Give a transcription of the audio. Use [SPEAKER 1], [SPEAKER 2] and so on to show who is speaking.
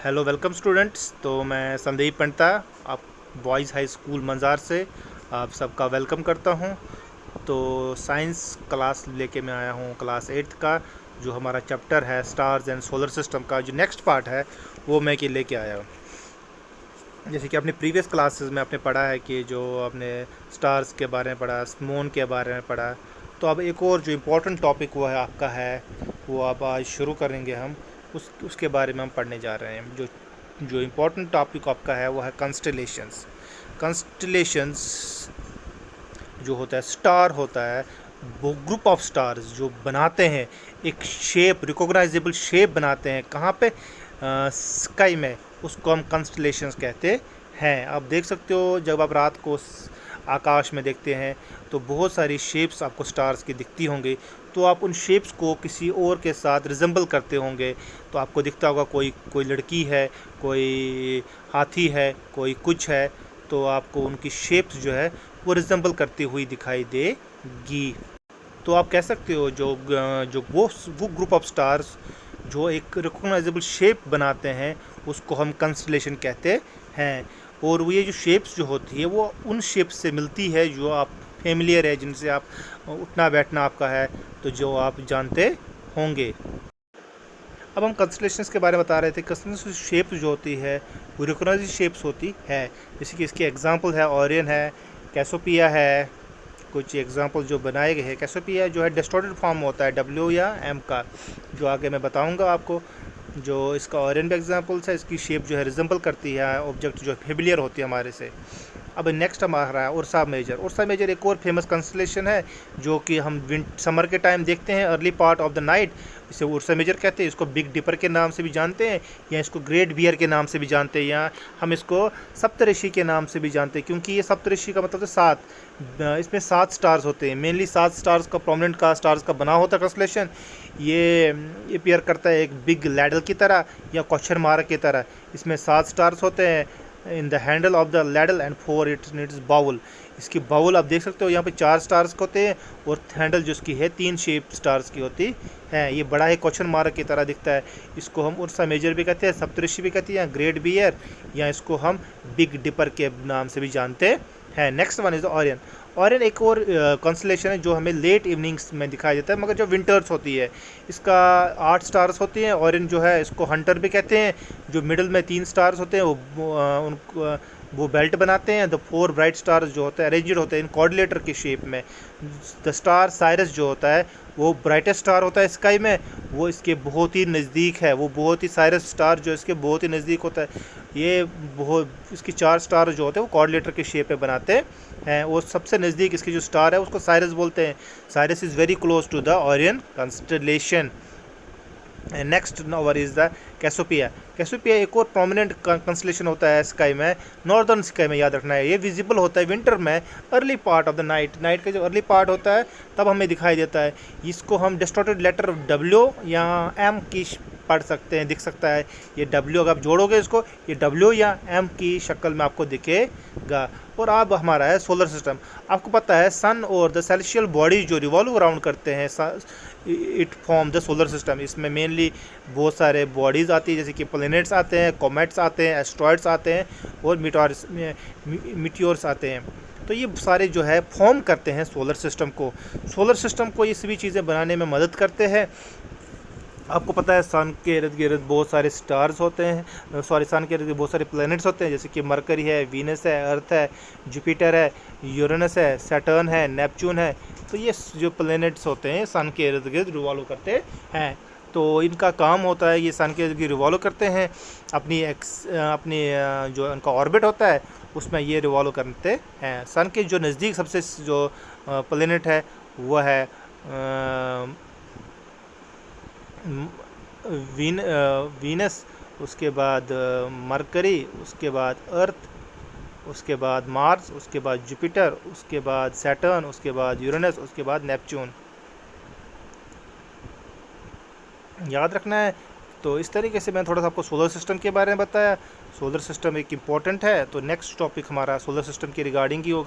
[SPEAKER 1] Hello welcome students. तो मैं संदीप पंडिता, आप बॉयज़ हाई स्कूल मंजार से आप सबका वेलकम करता हूं। तो साइंस क्लास लेके मैं आया हूं, क्लास 8th का जो हमारा चैप्टर है स्टार्स एंड सोलर सिस्टम का जो नेक्स्ट पार्ट है वो मैं के लेके आया हूं। जैसे कि अपने प्रीवियस क्लासेस में आपने पढ़ा है कि जो आपने स्टार्स के बारे में पढ़ा, मून के बारे में पढ़ा, तो अब एक और जो इम्पोर्टेंट टॉपिक वो है आपका है वो अब आज शुरू करेंगे हम। उसके बारे में हम पढ़ने जा रहे हैं। जो इम्पोर्टेंट टॉपिक आपका है वो है कंस्टलेशंस। कंस्टलेशंस जो होता है, स्टार होता है, वो ग्रुप ऑफ स्टार्स जो बनाते हैं एक शेप, रिकॉग्नाइजेबल शेप बनाते हैं कहाँ पे, स्काई में, उसको हम कंस्टलेशंस कहते हैं। आप देख सकते हो जब आप रात को आकाश में देखते हैं तो बहुत सारी शेप्स आपको स्टार्स की दिखती होंगी। तो आप उन शेप्स को किसी और के साथ रिजेंबल करते होंगे, तो आपको दिखता होगा कोई लड़की है, कोई हाथी है, कोई कुछ है, तो आपको उनकी शेप्स जो है वो रिजेंबल करती हुई दिखाई देगी। तो आप कह सकते हो वो ग्रुप ऑफ स्टार्स जो एक रिकॉग्नाइजेबल शेप बनाते हैं उसको हम कंस्टलेशन कहते हैं। और वो ये जो शेप्स जो होती है वो उन शेप्स से मिलती है जो आप फेमिलियर है, जिनसे आप उठना बैठना आपका है, तो जो आप जानते होंगे। अब हम कंस्टलेशंस के बारे में बता रहे थे। कंस्टलेशन शेप्स जो होती है वो रिकॉग्नाइज्ड शेप्स होती है। जैसे कि इसके एग्जांपल है ओरियन है, कैसोपिया है, कुछ एग्जांपल जो बनाए गए हैं। कैसोपिया जो है डिस्टॉर्टेड फॉर्म होता है W या M का, जो आगे मैं बताऊंगा आपको। जो इसका ओरियन भी एग्जांपल्स है, इसकी शेप जो है रिजेंबल करती है ऑब्जेक्ट जो फेमिलियर होती है हमारे से। अब नेक्स्ट हमारा है उर्सा मेजर। उर्सा मेजर एक और फेमस कंस्टलेशन है जो कि हम समर के टाइम देखते हैं, early part of the night. इसे उर्सा मेजर कहते हैं। इसको बिग डिपर के नाम से भी जानते हैं, या इसको ग्रेट बियर के नाम से भी जानते हैं, या हम इसको सप्तऋषि के नाम से भी जानते हैं, क्योंकि ये सप्तऋषि का मतलब है 7। इसमें 7 स्टार्स होते हैं, मेनली 7 स्टार्स का, प्रोमिनेंट का स्टार्स का बना होता है कंस्टलेशन। ये अपीयर करता है एक बिग लैडल की तरह या क्वेश्चन मार्क की तरह। इसमें 7 स्टार्स होते हैं in the handle of the ladle and 4 it needs bowl. इसकी बाउल आप देख सकते हो, यहाँ पे 4 स्टार्स होते हैं और हैंडल जो इसकी है 3 शेप स्टार्स की होती है। ये बड़ा ही क्वेश्चन मार्क की तरह दिखता है। इसको हम उर्सा मेजर भी कहते हैं, सप्तऋषि भी कहते हैं, या ग्रेट बियर, या इसको हम बिग डिपर के नाम से भी जानते हैं। Next one is Orion. Orion एक और कंस्टलेशन है जो हमें लेट इवनिंग्स में दिखाई देता है, मगर जो विंटर्स होती है इसका 8 स्टार्स होती हैं। ओरियन जो है इसको हंटर भी कहते हैं। जो मिडल में 3 स्टार्स होते हैं वो बेल्ट बनाते हैं। द 4 ब्राइट स्टार्स जो होते हैं अरेंज्ड होते हैं इन कोऑर्डिनेटर की शेप में। द स्टार साइरस जो होता है वो ब्राइटेस्ट स्टार होता है स्काई में, वो इसके बहुत ही नज़दीक है। वो बहुत ही साइरस स्टार जो इसके बहुत ही नज़दीक होता है। ये बहुत इसकी 4 स्टार जो होते हैं वो कोऑर्डिनेटर की शेप में बनाते हैं। वो सबसे नज़दीक इसकी जो स्टार है उसको साइरस बोलते हैं। Sirius is very close to the Orion constellation. Next number is the Cassiopeia. Cassiopeia एक और प्रोमिनेंट कंस्टलेशन होता है स्काई में, नॉर्दर्न स्काई में, याद रखना है। ये विजिबल होता है विंटर में, early part of the night. Night का जो अर्ली पार्ट होता है तब हमें दिखाई देता है। इसको हम डिस्टॉर्टेड लेटर W या M की पढ़ सकते हैं, दिख सकता है। ये W अगर आप जोड़ोगे इसको, ये W या M की शक्ल में आपको दिखेगा। और अब हमारा है सोलर सिस्टम। आपको पता है सन और द सेलेस्टियल बॉडीज जो रिवॉल्व अराउंड करते हैं, it form the solar system. इसमें मेनली बहुत सारे बॉडीज़ आती है, जैसे कि प्लैनेट्स आते हैं, कॉमेट्स आते हैं, एस्ट्रॉयड्स आते हैं, और मीटियोर्स आते हैं। तो ये सारे जो है फॉर्म करते हैं सोलर सिस्टम को। सोलर सिस्टम को ये सभी चीज़ें बनाने में मदद करते हैं। आपको पता है सन के इर्द गिर्द बहुत सारे स्टार्स होते हैं, सन के इर्द बहुत सारे प्लैनेट्स होते हैं, जैसे कि मरकरी है, वीनस है, अर्थ है, जुपिटर है, यूरेनस है, सैटर्न है, नेपच्यून है। तो ये जो प्लैनेट्स होते हैं सन के इर्द गिर्द रिवॉल्व करते हैं। तो इनका काम होता है, ये सन के इर्द गिर्द रिवॉल्व करते हैं। अपनी जो उनका ऑर्बिट होता है उसमें ये रिवॉल्व करते हैं। सन के जो नज़दीक सबसे जो प्लैनेट है वह है वीनस, उसके बाद मरकरी, उसके बाद अर्थ, उसके बाद मार्स, उसके बाद जुपिटर, उसके बाद सैटर्न, उसके बाद यूरेनस, उसके बाद नेपच्यून। याद रखना है। तो इस तरीके से मैं थोड़ा सा आपको सोलर सिस्टम के बारे में बताया। सोलर सिस्टम एक इम्पॉर्टेंट है। तो नेक्स्ट टॉपिक हमारा सोलर सिस्टम के रिगार्डिंग ही होगा।